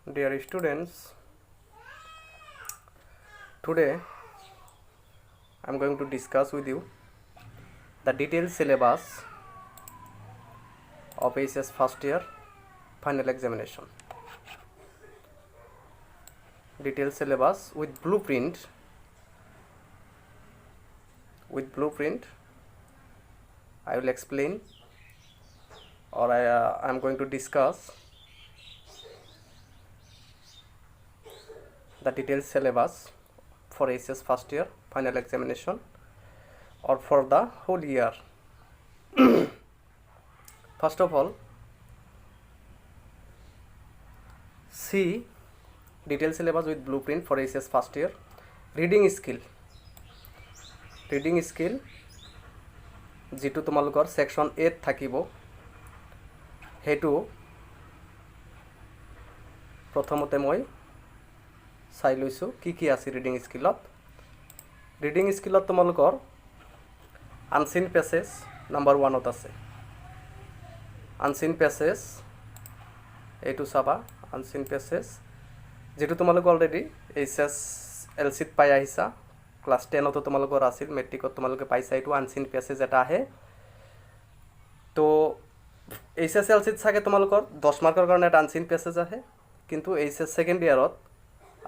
Dear students, today I am going to discuss with you the detailed syllabus of ACS first year final examination. Detailed syllabus with blueprint. I will explain, or I am going to discuss the detailed syllabus for ACS first year final examination or for the whole year. First of all, see detailed syllabus with blueprint for ACS first year. Reading skill যিটো তোমালোকৰ section 8 থাকিব হেতু প্ৰথমতে মই চাই লৈছো কি আছে ৰিডিং স্কিলত তোমালোকৰ আনসিন প্যাসেজ নাম্বার 1 ত আছে আনসিন প্যাসেজ এইটো চাবা আনসিন প্যাসেজ যেটো তোমালোক অলৰেডি এইচএস এলসিত পাই আহিছা ক্লাস 10 তো তোমালোকৰ আছিল মেট্ৰিকত তোমালোকে পাইছা এইটো আনসিন প্যাসেজ এটা আহে তো এইচএস এলসিত সাকে তোমালোকৰ 10 মাৰ্কৰ কাৰণে এটা আনসিন প্যাসেজ আহে কিন্তু এইচএস সেকেন্ড ইয়াৰত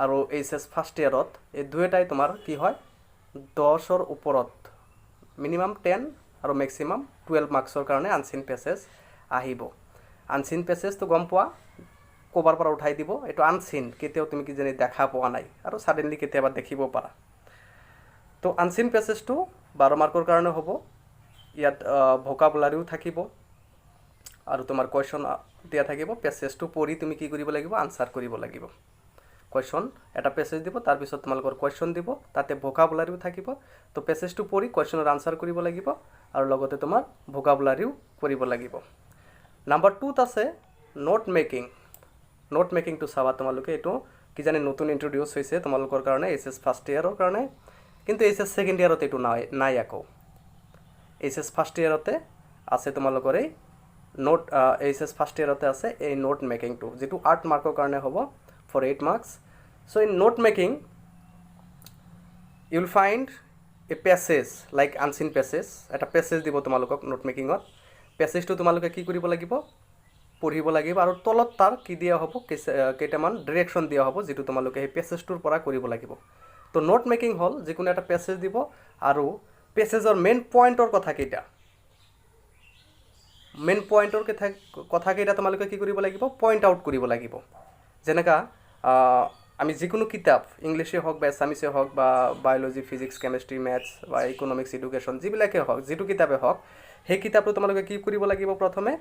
আৰু এইচএস ফাৰ্স্ট ইয়াৰত এই দুইটাই তোমাৰ কি হয় 10 ৰ ওপৰত মিনিমাম 10 আৰু ম্যাক্সিমাম 12 মাৰ্কছৰ কাৰণে আনসিন প্যাসেজ আহিব আনসিন প্যাসেজ তো গম পোৱা কোবাৰ পৰা উঠাই দিব এটো আনসিন কেতিয়াও তুমি কি জানি দেখা পোৱা নাই আৰু সাডেনলি কেতিয়াবা দেখিব পাৰা তো আনসিন প্যাসেজটো 12 মাৰ্কৰ কাৰণে হ'ব ইয়াত ভোকাবুলাৰিও থাকিব আৰু তোমাৰ কোৱেশ্চন দিয়া থাকিব প্যাসেজটো পঢ়ি তুমি কি কৰিব লাগিব আনসাৰ কৰিব লাগিব কোৱেশ্চন এটা প্যাসেজ দিব তাৰ পিছত তোমালোকৰ কোৱেশ্চন দিব তাতে ভোকাবুলাৰিও থাকিব তো প্যাসেজটো পঢ়ি কোৱেশ্চনৰ আনসাৰ কৰিব লাগিব আৰু লগতে তোমাৰ ভোকাবুলাৰিও কৰিব লাগিব নাম্বার 2 ত আছে নোট মেকিং টু চাবা তোমালোকে এটো কি জানি নতুন ইন্ট্রোডিউস হৈছে তোমালোকৰ কাৰণে এসএস ফাৰ্স্ট ইয়াৰৰ কাৰণে কিন্তু এসএস সেকেন্ড ইয়াৰত এটো নাই আকো এসএস ফাৰ্স্ট ইয়াৰতে আছে তোমালোকৰ এই নোট এসএস ফাৰ্স্ট ইয়াৰতে আছে এই নোট মেকিং টু যেটো 8 মাৰ্কৰ কাৰণে হ'ব for 8 marks so in note making you will find a passage like unseen passage eta passage দিব তোমালোকক নোট মেকিংত প্যাসেজটো তোমালোকে কি কৰিব লাগিব পঢ়িব লাগিব আৰু তলত তাৰ কি দিয়া হ'ব কেইটামান ডাইৰেকশন দিয়া হ'ব যেটো তোমালোকে এই প্যাসেজটোৰ পৰা কৰিব লাগিব তো নোট মেকিং হল যিকোনো এটা প্যাসেজ দিব আৰু প্যাসেজৰ মেইন পইণ্টৰ কথা কেইটা তোমালোকে কি কৰিব লাগিব পইণ্ট আউট কৰিব লাগিব যেনেকা আমি যিকোনো কিতাপ ইংলিশে হোক বা এছামিছে হোক বা বায়োলজি ফিজিক্স কেমিস্ট্রি ম্যাথস বা ইকোনমিক্স এডুকেশন যিবিলাকে হোক যেটো কিতাপে হোক সেই কিতাপটো তোমালোকে কি কৰিব লাগিব প্ৰথমে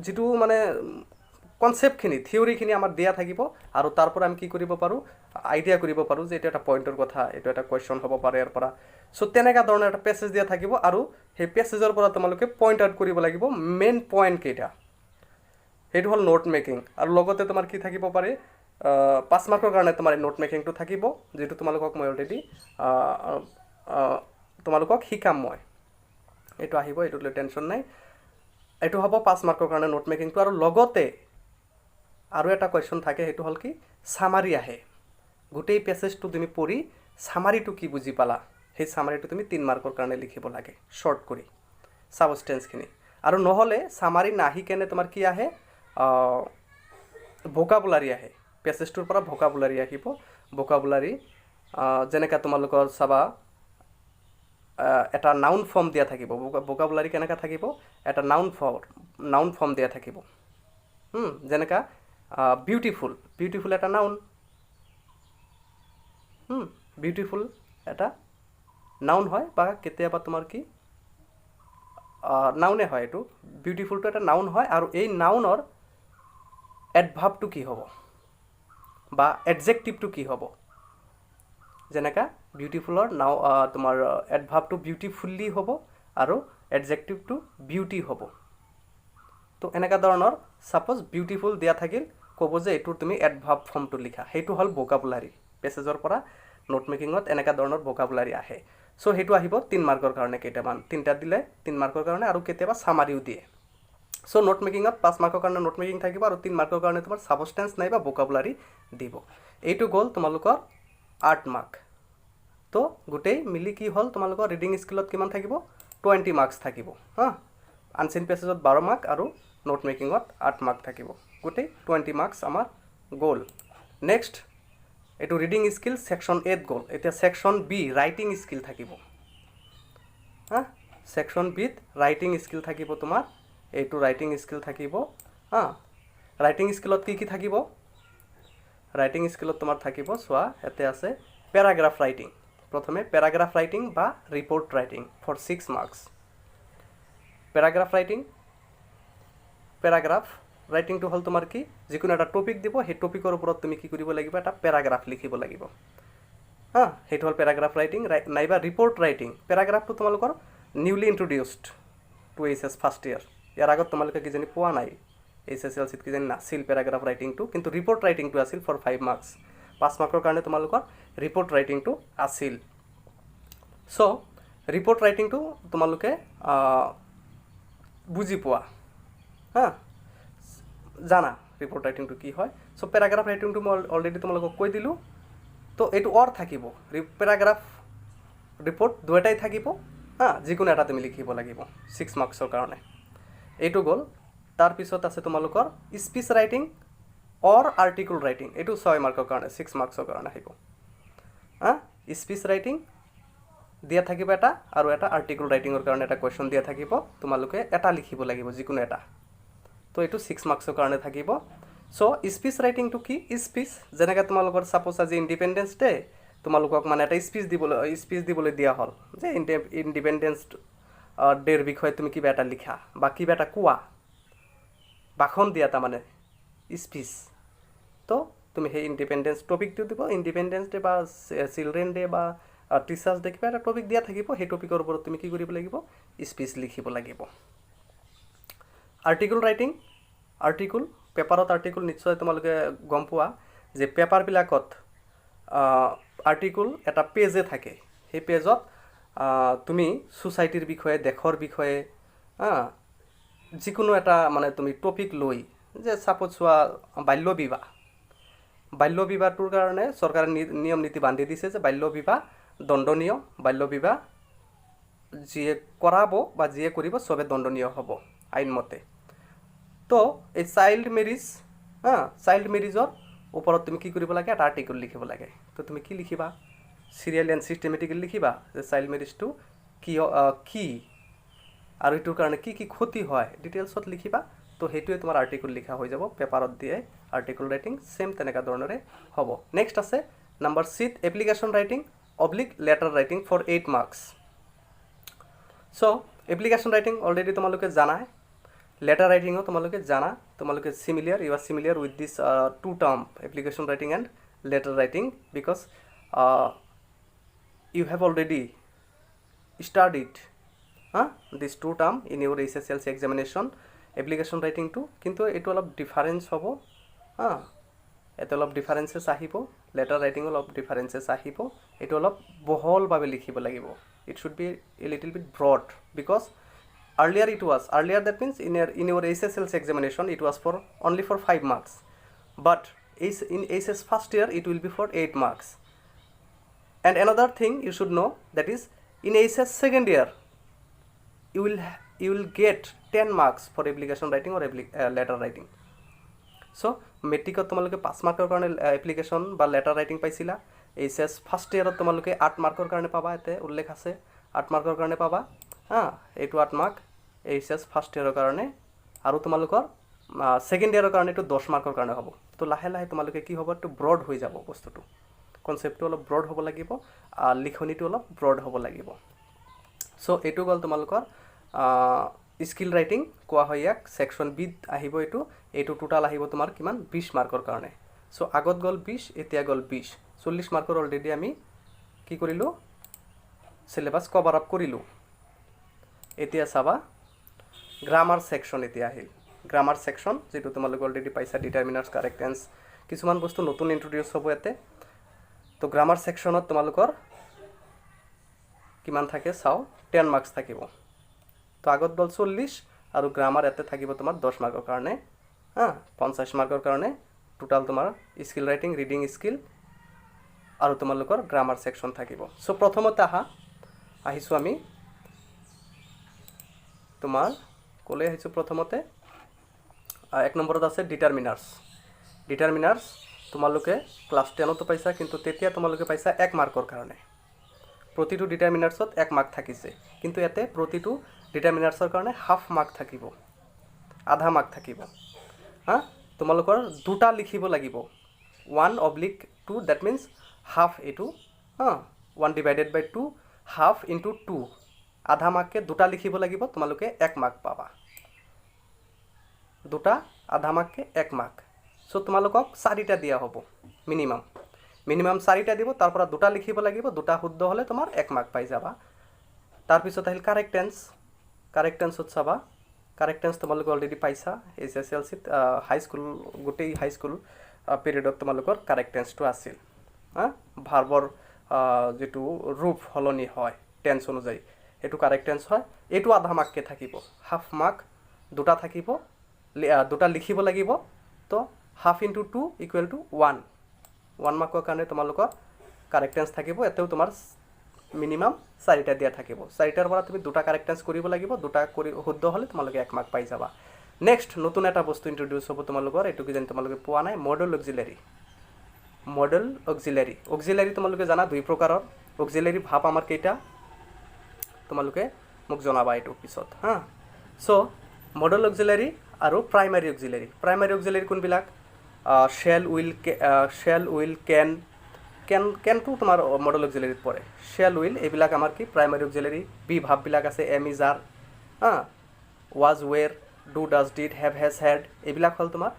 যেটো মানে কনসেপ্টখিনি থিওৰিখিনি আমাৰ দিয়া থাকিব আৰু তাৰ পৰা আমি কি কৰিব পাৰো আইডিয়া কৰিব পাৰো যে এটা এটা পইণ্টৰ কথা এটা এটা কোৱেশ্চন হ'ব পাৰে ইয়াৰ পৰা সো তেনেকা ধৰণৰ এটা প্যাসেজ দিয়া থাকিব আৰু সেই প্যাসেজৰ পৰা তোমালোকে পইণ্ট আউট কৰিব লাগিব মেইন পইণ্ট কেইটা হেতু হল নোট মেকিং আৰু লগতে তোমাৰ কি থাকিব পাৰে 5 মাৰ্কৰ কাৰণে তোমাৰ নোট মেকিংটো থাকিব যেটো তোমালোকক মই অলৰেডি তোমালোকক শিকাম মই এটো আহিব এটো টেনশন নাই এটো হ'ব 5 মাৰ্কৰ কাৰণে নোট মেকিংটো আৰু লগতে আৰু এটা কোৱেশ্চন থাকে হেতু হল কি সামাৰি আহে গোটেই প্যাসেজটো তুমি পঢ়ি সামাৰিটো কি বুজি পালা সেই সামাৰিটো তুমি 3 মাৰ্কৰ কাৰণে লিখিব লাগে শৰ্ট কৰি সাবস্টেন্সখিনি আৰু নহলে সামাৰি নাহি কেনে তোমাৰ কি আহে ভোকাবুলাৰি আহে প্যাসেজটোৰ পৰা ভোকাবুলাৰি আহিব ভোকাবুলাৰি যেনেকা তোমালোকৰ চাবা এটা নাউন ফর্ম দিয়া থাকিব ভোকাবুলারি কেনেকা থাকিব এটা নাউন ফর্ম দিয়া থাকিব যেনেকা বিউটিফুল এটা নাউন বিউটিফুল এটা নাউন হয় বা কেতিয়াবা তোমাৰ কি নাউনে হয় এটো বিউটিফুলটো এটা নাউন হয় আৰু এই নাউনৰ এডভাৰ্বটো কি হ'ব বা এডজেক্টিভটো কি হ'ব যেনেকা বিউটিফুলৰ নাও তোমাৰ এডভাৰ্বটো বিউটিফুলি হ'ব আৰু এডজেক্টিভটো বিউটি হ'ব তো এনেকা ধৰণৰ সাপোজ বিউটিফুল দিয়া থাকিল ক'ব যে এটো তুমি এডভাৰ্ব ফৰ্মটো লিখা হেতু হল ভোকাবুলাৰি প্যাসেজৰ পৰা নোট মেকিংত এনেকা ধৰণৰ ভোকাবুলাৰি আহে সো হেতু আহিব 3 মাৰ্কৰ কাৰণে কেইটামান তিনটা দিলে 3 মাৰ্কৰ কাৰণে আৰু কেতিয়াবা সামাৰিও দিয়ে সো নোট মেকিংত 5 মাৰ্কৰ কাৰণে নোট মেকিং থাকিব আৰু 3 মাৰ্কৰ কাৰণে তোমাৰ সাবষ্টেন্স নাইবা ভোকাবুলাৰি দিব এইটো গ'ল তোমালোকৰ 8 মাৰ্ক তো গোটেই মিলি কি হ'ল তোমালোকৰ ৰিডিং স্কিলত কিমান থাকিব 20 মাৰ্কস থাকিব হা আনসিন পেছেজত 12 মাৰ্ক আৰু নোট মেকিংত 8 মাৰ্ক থাকিব গোটেই 20 মাৰ্কস আমাৰ গ'ল নেক্সট এটো রিডিং স্কিল সেকশন 8 গ'ল এতিয়া সেকশন বি রাইটিং স্কিল থাকিব হা সেকশন বিত রাইটিং স্কিল থাকিব তোমাৰ এইটো ৰাইটিং স্কিল থাকিব হা ৰাইটিং স্কিলত কি থাকিব ৰাইটিং স্কিলত তোমাৰ থাকিব সোয়া এতে আছে প্যারাগ্রাফ রাইটিং প্রথমে প্যারাগ্রাফ রাইটিং বা report writing for 6 marks paragraph writing paragraph writing two হল তোমার কি যিকোনো একটা টপিক দিব সেই টপিকৰ ওপৰত তুমি কি কৰিব লাগিব এটা প্যাৰাগ্ৰাফ লিখিব লাগিব হা সেইটো হল প্যাৰাগ্ৰাফ ৰাইটিং নাইবা ৰিপোৰ্ট ৰাইটিং প্যাৰাগ্ৰাফটো তোমালোকৰ নিউলি ইন্ট্ৰোডিউসড টু এইচএস ফাৰ্স্ট ইয়াৰ ইয়াৰ আগত তোমালোকে কি জানি পোৱা নাই এইচএসএলসিত কি জানি নাছিল প্যাৰাগ্ৰাফ ৰাইটিংটো কিন্তু ৰিপোৰ্ট ৰাইটিংটো আছিল ফৰ 5 মাৰ্কস 5 মাৰ্কৰ কাৰণে তোমালোকৰ ৰিপোৰ্ট ৰাইটিংটো আছিল সো ৰিপোৰ্ট ৰাইটিংটো তোমালোকে বুজি পোৱা হা জানা ৰিপোৰ্ট ৰাইটিংটো কি হয় সো প্যাৰাগ্ৰাফ ৰাইটিংটো মই অলৰেডি তোমালোকক কৈ দিলোঁ তো এইটো অৰ থাকিব প্যাৰাগ্ৰাফ ৰিপোৰ্ট দুটাই থাকিব হা যিকোনো এটা তুমি লিখিব লাগিব 6 মাৰ্কছৰ কাৰণে এইটো গ'ল তাৰপিছত আছে তোমালোকৰ স্পীচ ৰাইটিং অৰ আৰ্টিকল ৰাইটিং এটু 6 মাৰ্কৰ কাৰণে 6 মাৰ্কছৰ কাৰণে আহিব হা স্পীচ ৰাইটিং দিয়া থাকিব এটা আৰু এটা আৰ্টিকল ৰাইটিংৰ কাৰণে এটা কোৱেশ্চন দিয়া থাকিব তোমালোকে এটা লিখিব লাগিব যিকোনো এটা তো এটু 6 মাৰ্কছৰ কাৰণে থাকিব সো স্পীচ ৰাইটিংটো কি স্পীচ যেনেকৈ তোমালোকৰ সাপোজ আজি ইন্ডিপেন্ডেন্স ডে তোমালোকক মানে এটা স্পীচ দিবলৈ দিয়া হল যে ইন্ডিপেন্ডেন্স ডেৰ বিষয়ে তুমি কিবা এটা লিখা বা কিবা এটা কোৱা ভাষণ দিয়া তাৰ মানে স্পীচ তো তুমি সেই ইন্ডিপেন্ডেন্স টপিকটো দিব ইন্ডিপেন্ডেন্স ডে বা চিলড্ৰেন ডে বা টিচাৰ্স ডে কিবা এটা টপিক দিয়া থাকিব সেই টপিকৰ ওপৰত তুমি কি কৰিব লাগিব স্পীচ লিখিব লাগিব আৰ্টিকল ৰাইটিং আৰ্টিকল পেপাৰত আৰ্টিকল নিশ্চয় তোমালোকে গম পোৱা যে পেপাৰবিলাকত আৰ্টিকল এটা পেজে থাকে সেই পেজত তুমি সোসাইটিৰ বিষয়ে দেশৰ বিষয়ে যিকোনো এটা মানে তুমি টপিক লৈ যে সাপোজ চোৱা বাল্য বিবাহটোৰ কাৰণে চৰকাৰে নিয়ম নীতি বান্ধি দিছে যে বাল্য বিবাহ দণ্ডনীয় বাল্য বিবাহ যিয়ে কৰাব বা যিয়ে কৰিব সবে দণ্ডনীয় হ'ব আইনমতে তো এই চাইল্ড মেৰিজৰ ওপৰত তুমি কি কৰিব লাগে এটা আৰ্টিকল লিখিব লাগে তো তুমি কি লিখিবা সিৰিয়াল এণ্ড সিস্টেমেটিকেলি লিখিবা যে চাইল্ড মেৰিজটো কি আৰু এইটোৰ কাৰণে কি ক্ষতি হয় ডিটেইলছত লিখিবা তো সেইটোৱে তোমাৰ আৰ্টিকল লিখা হৈ যাব পেপাৰত দিয়ে আৰ্টিকল ৰাইটিং সেম তেনেকা ধৰণৰে হ'ব নেক্সট আছে নাম্বাৰ 6 এপ্লিকেশন ৰাইটিং অবলিক letter writing for 8 marks so application writing already তোমালোকে জানাই লেটাৰ ৰাইটিংও তোমালোকে জানা তোমালোকে you are similar with this two term application writing and letter writing because you have already studied this two term in your SSLC examination application writing to কিন্তু এটো অলপ difference হ'ব এটো অলপ ডিফারেন্সেস আহিব লেটার রাইটিং অলপ differences আহিব এটো অলপ বহল ভাবে লিখিব লাগিব it should be a little bit broad because earlier that means in your SSLC examination it was for only for 5 marks but in SS first year it will be for 8 marks. And another thing you should know that is in SS second year you will get 10 marks for application writing or letter writing. So metricot tomaloke 5 marker karone application ba letter writing paisila SS first year tomaloke 8 marker karone paba ete ullekh ase 8 marker karone paba etu 8 mark SS first year karone aru tomalokor second year karone etu 10 marker karone hobo to lahe lahe tomaloke ki hobo to broad hoi jabo bostutu কনসেপ্টটো অলপ broad হ'ব লাগিব লিখনিটো অলপ broad হ'ব লাগিব so এটো গল তোমালোকৰ skill writing কোৱা হয় ইয়াক সেকশন বি আহিব এটো টোটাল আহিব তোমাৰ কিমান 20 মাৰ্কৰ কাৰণে সো আগত গল 20 এতিয়া গল 20 40 মাৰ্কৰ অলৰেডি আমি কি কৰিলো সিলেবাস কভাৰ আপ কৰিলো এতিয়া চাবা গ্ৰামাৰ সেকশন এতিয়া আহিল গ্ৰামাৰ সেকশন যেটো তোমালোক অলৰেডি পাইছা ডিটাৰমিনাৰ্স কাৰেক্ট টেন্স কিছুমান বস্তু নতুন ইন্ট্ৰোডিউস হ'ব এতে তো গ্ৰামাৰ সেকশনত তোমালোকৰ কিমান থাকে চাও 10 মাৰ্কস থাকিব তো আগত গল 40 আৰু গ্ৰামাৰ ইয়াতে থাকিব তোমাৰ 10 মাৰ্কৰ কাৰণে হা 50 মাৰ্কৰ কাৰণে টোটাল তোমাৰ স্কিল ৰাইটিং ৰিডিং স্কিল আৰু তোমালোকৰ গ্ৰামাৰ সেকশন থাকিব সো প্ৰথমতে আহিছো আমি তোমাৰ কলে আহিছো প্ৰথমতে 1 নম্বৰত আছে ডিটাৰমিনাৰ্স তোমালোকে ক্লাস 10 তো পাইছা কিন্তু তেতিয়া তোমালোকে পাইছা 1 মাৰ্কৰ কাৰণে প্ৰতিটো ডিটাৰমিনাৰ্সত 1 মাৰ্ক থাকিছে কিন্তু ইয়াতে প্ৰতিটো ডিটাৰমিনাৰ্সৰ কাৰণে হাফ মাৰ্ক থাকিব আধা মাৰ্ক থাকিব হা তোমালোকৰ দুটা লিখিব লাগিব 1/2 that means half এটো হা 1/2 half into 2 আধা মাৰ্ককে দুটা লিখিব লাগিব তোমালোকে 1 মাৰ্ক পাবা দুটা আধা মাৰ্ককে 1 মাৰ্ক সো তোমালোকক 4টা দিয়া হ'ব মিনিমাম 4টা দিব তাৰ পৰা দুটা লিখিব লাগিব দুটা শুদ্ধ হলে তোমাৰ 1 মাৰ্ক পাই যাবা তাৰ পিছত আহিল কাৰেক্ট টেন্সত চাবা কাৰেক্ট টেন্স তোমালোকে অলৰেডি পাইছা এছএছএলসি গোটেই হাই স্কুল পিৰিয়ডত তোমালোকৰ কাৰেক্ট টেন্সটো আছিল হা ভাৰ্বৰ যেটো ৰূপ হলনি হয় টেন্স অনুযায়ী এটো কাৰেক্ট টেন্স হয় এটো আধা মাৰ্ককে থাকিব হাফ মাৰ্ক দুটা থাকিব দুটা লিখিব লাগিব তো হাফ ইনটু 2 ইকুৱেল টু 1 মাৰ্কৰ কাৰণে তোমালোকৰ কাৰেক্ট টেন্স থাকিব এতেও তোমাৰ মিনিমাম 4টা দিয়া থাকিব 4টাৰ পৰা তুমি দুটা কাৰেক্ট টেন্স কৰিব লাগিব দুটা কৰি শুদ্ধ হলে তোমালোকে 1 মাৰ্ক পাই যাবা নেক্সট নতুন এটা বস্তু ইন্ট্ৰোডিউস হ'ব তোমালোকৰ এটো কি যেন তোমালোকে পোৱা নাই মডেল অক্সিলাৰি তোমালোকে জানা দুই প্ৰকাৰৰ অক্সিলাৰি ভাব আমাৰ কেইটা তোমালোকে মোক জনাবা এটো পিছত হা সো মডেল অক্সিলাৰি আৰু প্ৰাইমাৰী অক্সিলাৰি কোনবিলাক shall will can to তোমাৰ মডেল অক্সিলাৰিত পৰে shall will এইবিলাক আমাৰ কি প্ৰাইমাৰী অক্সিলাৰি বি ভাববিলাক আছে am is are was were do does did have has had এইবিলাক হল তোমাৰ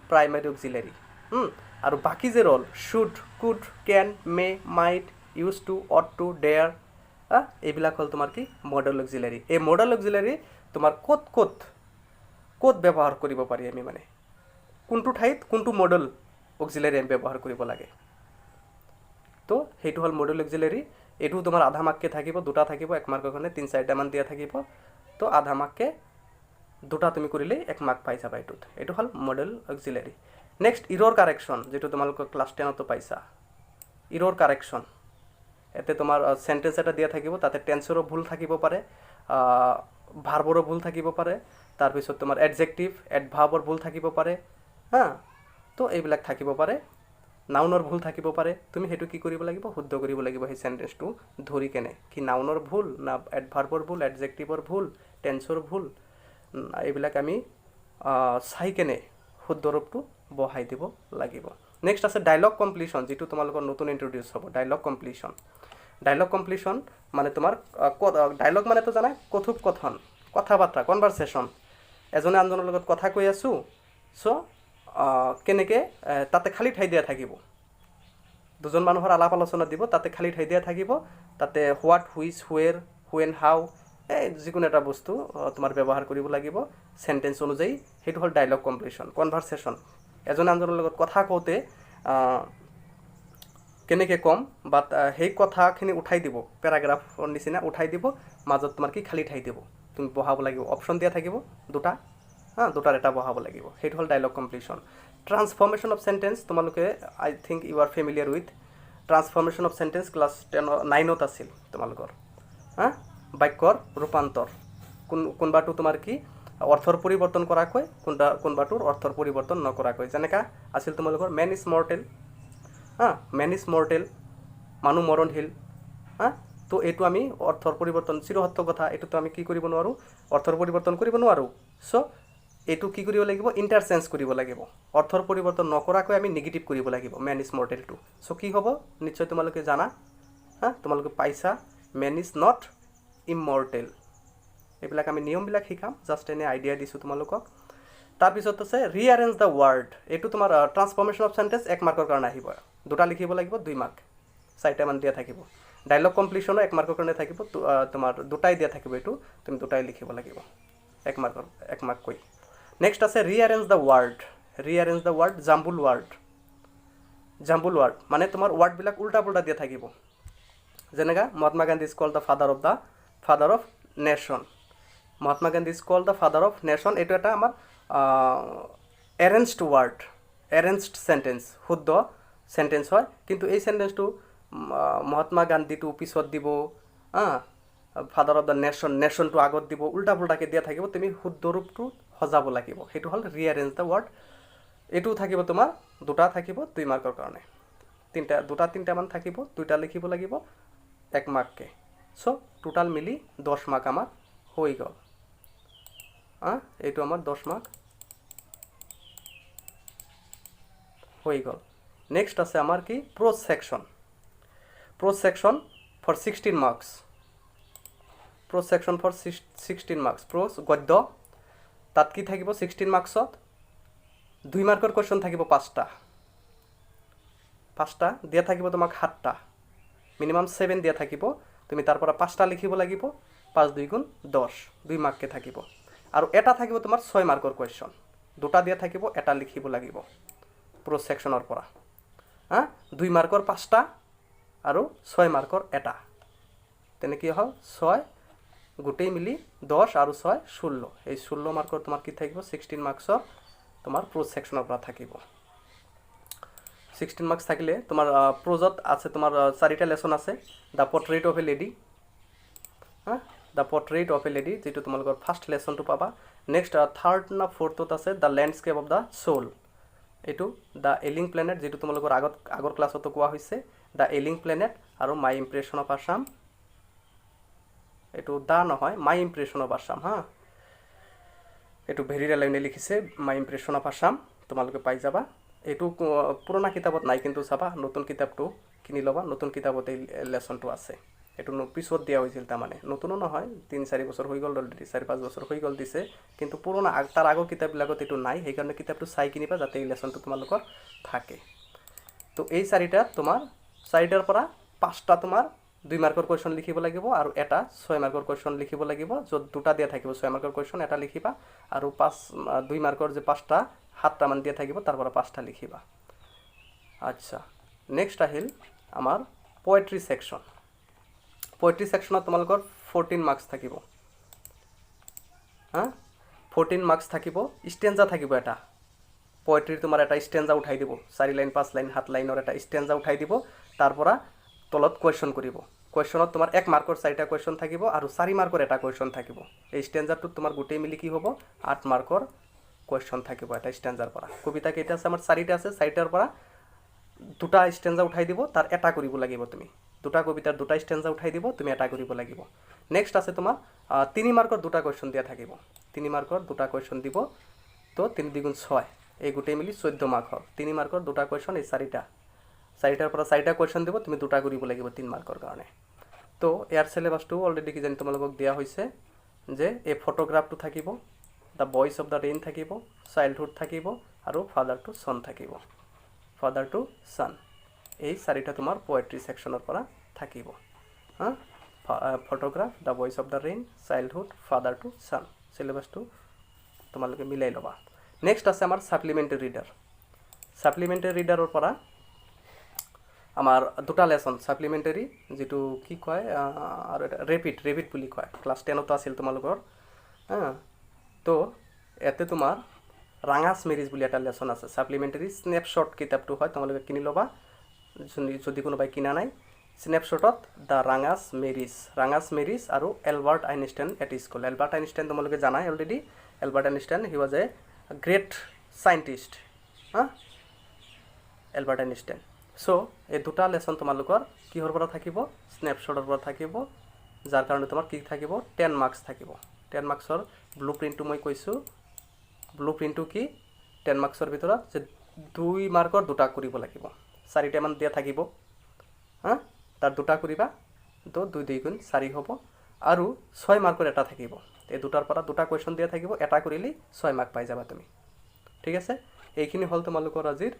প্ৰাইমাৰী অক্সিলাৰি আৰু বাকি যে রল should could can may might used to ought to dare এইবিলাক হল তোমাৰ কি মডেল অক্সিলাৰি এই মডেল অক্সিলাৰি তোমাৰ কত ব্যৱহাৰ কৰিব পাৰি আমি মানে কোনটো ঠাইত কোনটো মডেল অক্সিলাৰি আমি ব্যৱহাৰ কৰিব লাগে তো হেতু হল মডেল অক্সিলাৰি এটো তোমাৰ আধা মাৰ্ককে থাকিব দুটা থাকিব 1 মাৰ্কৰ কাৰণে 3-4টা মান দিয়া থাকিব তো আধা মাৰ্ককে দুটা তুমি কৰিলে 1 মাৰ্ক পাই যাবা এটো হল মডেল অক্সিলাৰি নেক্সট ইৰৰ কাৰেকশন যেটো তোমালোকৰ ক্লাস 10 তো পাইছা ইৰৰ কাৰেকশন এতে তোমাৰ সেন্টেন্স এটা দিয়া থাকিব তাতে টেন্সৰো ভুল থাকিব পাৰে ভাৰ্বৰো ভুল থাকিব পাৰে তাৰ পিছত তোমাৰ এডজেক্টিভ এডভাৰ্বৰ ভুল থাকিব পাৰে হা তো এইবিলাক থাকিব পাৰে নাউনৰ ভুল থাকিব পাৰে তুমি হেতু কি কৰিব লাগিব শুদ্ধ কৰিব লাগিব এই সেন্টেন্সটো ধৰি কেনে কি নাউনৰ ভুল না এডভাৰ্বৰ ভুল এডজেক্টিভৰ ভুল টেন্সৰ ভুল এইবিলাক আমি চাই কেনে শুদ্ধ ৰূপটো বহাই দিব লাগিব নেক্সট আছে ডায়লগ কমপ্লিশন যেটো তোমালোকৰ নতুন ইন্ট্ৰোডিউস হ'ব ডায়লগ কমপ্লিশন মানে তোমাৰ ডায়লগ মানে তো জানা কথোপকথন কথা বাৰ্তা কনভাৰসেশন এজনে আনজনৰ লগত কথা কৈ আছো সো কেনেকে তাতে খালি ঠাই দিয়া থাকিব দুজন মানুহৰ আলাপ আলোচনা দিব তাতে খালি ঠাই দিয়া থাকিব তাতে হোৱাট হুইচ হুৱেৰ হুৱেন হাউ যিকোনো এটা বস্তু তোমাৰ ব্যৱহাৰ কৰিব লাগিব সেন্টেন্স অনুযায়ী হেতু হল ডায়লগ কমপ্লিশন কনভাৰসেশন এজনে আনজনৰ লগত কথা কওতে কেনেকে কম বাট হেই কথাখিনি উঠাই দিব প্যাৰাগ্ৰাফৰ নিচিনা উঠাই দিব মাজত তোমাৰ কি খালি ঠাই দিব তুমি বহাব লাগিব অপচন দিয়া থাকিব দুটাৰ এটা বহাব লাগিব হেতু হল dialogue completion transformation of sentence তোমালোকে I think you are familiar with transformation of sentence class 9 ত আছিল তোমালোকৰ বাক্যৰ ৰূপান্তৰ কোনবাটো তোমাৰ কি অৰ্থৰ পৰিৱৰ্তন কৰাকৈ কোনবাটোৰ অৰ্থৰ পৰিৱৰ্তন নকৰাকৈ যেনেকা আছিল তোমালোকৰ ম্যান ইজ মৰ্টেল মানুহ মৰণশীল তো এটো আমি অৰ্থৰ পৰিৱৰ্তন চিৰসত্য কথা এটো আমি কি কৰিব নোৱাৰো অৰ্থৰ পৰিৱৰ্তন কৰিব নোৱাৰো সো এটো কি কৰিব লাগিব ইন্টাৰচেঞ্জ কৰিব লাগিব অৰ্থৰ পৰিৱৰ্তন নকৰাকৈ আমি নেগেটিভ কৰিব লাগিব man is mortal two so কি হ'ব নিশ্চয় তোমালোকে জানা তোমালোকে পাইছা ম্যান ইজ নট ইমৰ্টেল এইবিলাক আমি নিয়মবিলাক শিকাম জাস্ট এনে আইডিয়া দিছো তোমালোকক তাৰ পিছত আছে ৰিঅ্যাৰেঞ্জ দা ওয়াৰ্ড এটো তোমাৰ ট্ৰান্সফৰমেশন অফ সেন্টেন্স 1 মাৰ্কৰ কাৰণে আহিব দুটা লিখিব লাগিব 2 মাৰ্ক 4টা মান দিয়া থাকিব ডায়লগ কমপ্লিশন 1 মাৰ্কৰ কাৰণে থাকিব তোমাৰ দুটাই দিয়া থাকিব এটো তুমি দুটাই লিখিব লাগিব 1 মাৰ্ক কৈ নেক্সট আছে rearrange the word jumble word মানে তোমাৰ ওয়ার্ড বিলাক উল্টা পুল্টা দিয়া থাকিব যেনেকা Mahatma Gandhi is called the father of nation Mahatma Gandhi is called the father of nation. এইটো এটা আমাৰ এৰেঞ্জড ৱাৰ্ড, এৰেঞ্জড চেণ্টেঞ্চ, শুদ্ধ চেণ্টেঞ্চ হয়। কিন্তু এই চেণ্টেঞ্চটো মহাত্মা গান্ধীটো পিছত দিব, ফাদাৰ অফ দ্য নেশ্যন, নেশ্যনটো আগত দিব, উল্টা পুল্টাকৈ দিয়া থাকিব। তুমি শুদ্ধ ৰূপটো সজাব লাগিব, সেইটো হ'ল ৰিএৰেঞ্জ দ্য ৱাৰ্ড। এইটো থাকিব তোমাৰ দুটা থাকিব 2 মাৰ্কৰ কাৰণে, দুটা তিনিটামান থাকিব, 2টা লিখিব লাগিব 1 মাৰ্ককৈ। চ' টোটাল মিলি 10 মাৰ্ক আমাৰ হৈ গ'ল। এইটো আমাৰ 10 মাৰ্ক হৈ গ'ল। নেক্সট আছে আমাৰ কি prose section. Prose section for 16 marks. Prose section for 16 marks. Prose গদ্য, তাত কি থাকিব 16 মাৰ্কছত 2 মাৰ্কৰ কুৱেশ্যন থাকিব 5টা দিয়া থাকিব তোমাক 7টা, মিনিমাম 7 দিয়া থাকিব। তুমি তাৰ পৰা 5টা লিখিব লাগিব, 5 2 গুণ 10, 2 মাৰ্ককৈ থাকিব। আৰু এটা থাকিব তোমাৰ 6 মাৰ্কৰ কুৱেশ্যন, 2টা দিয়া থাকিব, এটা লিখিব লাগিব প্ৰ'জ ছেকশ্যনৰ পৰা। 2 মাৰ্কৰ 5টা আৰু 6 মাৰ্কৰ এটা, তেনেকৈ হ'ল 6, গোটেই মিলি 10 আৰু 6 16। এই 16 মাৰ্কৰ তোমাৰ কি থাকিব 16 মাৰ্কছৰ তোমাৰ প্ৰ'জ ছেকশ্যনৰ পৰা থাকিব। 16 মাৰ্কছ থাকিলে তোমাৰ প্ৰ'জত আছে তোমাৰ 4টা লেচন আছে। The portrait of a lady, the portrait of a lady, যিটো তোমালোকৰ ফাৰ্ষ্ট লেচনটো পাবা। নেক্সট 3rd না 4thত আছে দ্য লেণ্ডস্কেপ অফ দ্য চ'ল। এইটো দ্য এলিং প্লেনেট, যিটো তোমালোকৰ আগৰ ক্লাছতো কোৱা হৈছে, দ্য এলিং প্লেনেট আৰু মাই ইমপ্ৰেশ্যন অফ আছাম। এইটো দা নহয়, মাই ইমপ্ৰেশ্যন অফ আছাম। এইটো ভেৰি ৰেলাইনে লিখিছে, মাই ইমপ্ৰেশ্যন অফ আছাম, তোমালোকে পাই যাবা। এইটো পুৰণা কিতাপত নাই, কিন্তু চাবা নতুন কিতাপটো কিনি ল'বা, নতুন কিতাপত এই লেচনটো আছে। এইটো পিছত দিয়া হৈছিল, তাৰমানে নতুনো নহয়, 3-4 বছৰ হৈ গ'ল অলৰেডি, 4-5 বছৰ হৈ গ'ল দিছে, কিন্তু পুৰণা তাৰ আগৰ কিতাপবিলাকত এইটো নাই। সেইকাৰণে কিতাপটো চাই কিনিবা যাতে এই লেচনটো তোমালোকৰ থাকে। তো এই 4টাত তোমাৰ 4টাৰ পৰা 5টা তোমাৰ 2 মাৰ্কৰ কুৱেশ্যন লিখিব লাগিব, আৰু এটা 6 মাৰ্কৰ কুৱেশ্যন লিখিব লাগিব, য'ত 2টা দিয়া থাকিব 6 মাৰ্কৰ কুৱেশ্যন, এটা লিখিবা। আৰু 2 মাৰ্কৰ যে 5টা 7টামান দিয়া থাকিব, তাৰ পৰা 5টা লিখিবা। আচ্ছা, নেক্সট আহিল আমাৰ পয়েট্ৰি ছেকশ্যন। পয়েট্ৰি ছেকশ্যনত তোমালোকৰ 14 মাৰ্কছ থাকিব। 14 মাৰ্কছ থাকিব। ষ্টেঞ্জা থাকিব এটা, পয়েট্ৰিৰ তোমাৰ এটা ষ্টেঞ্জা উঠাই দিব, 4 লাইন 5 লাইন 7 লাইনৰ এটা ষ্টেঞ্জা উঠাই দিব, তাৰ পৰা তলত কুৱেশ্যন কৰিব। কুৱেশ্যনত তোমাৰ 1 মাৰ্কৰ 4টা কুৱেশ্যন থাকিব, আৰু 4 মাৰ্কৰ এটা কুৱেশ্যন থাকিব। এই ষ্টেঞ্জাৰটোত তোমাৰ গোটেই মিলি কি হ'ব 8 মাৰ্কৰ কুৱেশ্যন থাকিব এটা ষ্টেঞ্জাৰ পৰা। কবিতা কেইটা আছে আমাৰ 4টা আছে, 4টাৰ পৰা 2টা ষ্টেঞ্জা উঠাই দিব, তাৰ এটা কৰিব লাগিব তুমি। 2টা কবিতাৰ 2টা ষ্টেঞ্জা উঠাই দিব, তুমি এটা কৰিব লাগিব। নেক্সট আছে তোমাৰ 3 মাৰ্কৰ 2টা কুৱেশ্যন দিয়া থাকিব, 3 মাৰ্কৰ 2টা কুৱেশ্যন দিব। তো 3 2 6, এই গোটেই মিলি 14 মাৰ্ক হ'ল। 3 মাৰ্কৰ 2টা কুৱেশ্যন, এই 4টাৰ পৰা 4টা কুৱেশ্যন দিব, তুমি 2টা কৰিব লাগিব 3 মাৰ্কৰ কাৰণে। তো ইয়াৰ চিলেবাছটো অলৰেডি কিজানি তোমালোকক দিয়া হৈছে, যে এই ফটোগ্ৰাফটো থাকিব, the voice of the rain থাকিব, চাইল্ডহুড থাকিব, আৰু ফাদাৰ টু সন থাকিব। ফাদাৰ টু সন, এই 4টা তোমাৰ পয়েট্ৰি ছেকশ্যনৰ পৰা থাকিব। Photograph, the voice of the rain, childhood, father to son, চিলেবাছটো তোমালোকে মিলাই ল'বা। নেক্সট আছে আমাৰ ছাপ্লিমেণ্টাৰী ৰিডাৰ। ছাপ্লিমেণ্টাৰী ৰিডাৰৰ পৰা আমাৰ 2টা লেচন ছাপ্লিমেণ্টাৰী, যিটো কি কয় আৰু এটা ৰেপিড বুলি কয়, ক্লাছ 10তো আছিল তোমালোকৰ। তো ইয়াতে তোমাৰ ৰাঙাছ মেৰিজ বুলি এটা লেচন আছে, ছাপ্লিমেণ্টাৰী স্নেপশ্বট কিতাপটো হয়, তোমালোকে কিনি ল'বা যদি কোনোবাই কিনা নাই। স্নেপশ্বটত দ্য ৰাঙাছ মেৰিজ আৰু Albert Einstein at school. Albert Einstein তোমালোকে জানাই already, Albert Einstein he was a great scientist, Albert Einstein. So' এই 2টা লেচন তোমালোকৰ কিহৰ পৰা থাকিব, স্নেপশ্বটৰ পৰা থাকিব, যাৰ কাৰণে তোমাৰ কি থাকিব 10 মাৰ্কছ থাকিব। 10 মাৰ্কছৰ ব্লু প্ৰিণ্টটো মই কৈছোঁ, ব্লু প্ৰিণ্টটো কি 10 মাৰ্কছৰ ভিতৰত যে 2 মাৰ্কৰ 2টা কৰিব লাগিব, 4টামান দিয়া থাকিব, তাৰ 2টা কৰিবা, তো 2 2 গুণ 4 হ'ব, আৰু 6 মাৰ্কৰ এটা থাকিব। এই 2টাৰ পৰা 2টা কুৱেশ্যন দিয়া থাকিব, এটা কৰিলেই 6 মাৰ্ক পাই যাবা তুমি। ঠিক আছে, এইখিনি হ'ল তোমালোকৰ আজিৰ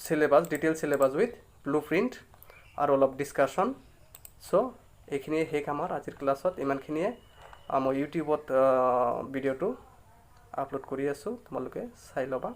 syllabus, detail syllabus with blue print আৰু অলপ ডিছকাশ্যন। চ' এইখিনিয়ে শেষ আমাৰ আজিৰ ক্লাছত, ইমানখিনিয়ে। মই ইউটিউবত ভিডিঅ'টো আপলোড কৰি আছোঁ, তোমালোকে চাই ল'বা।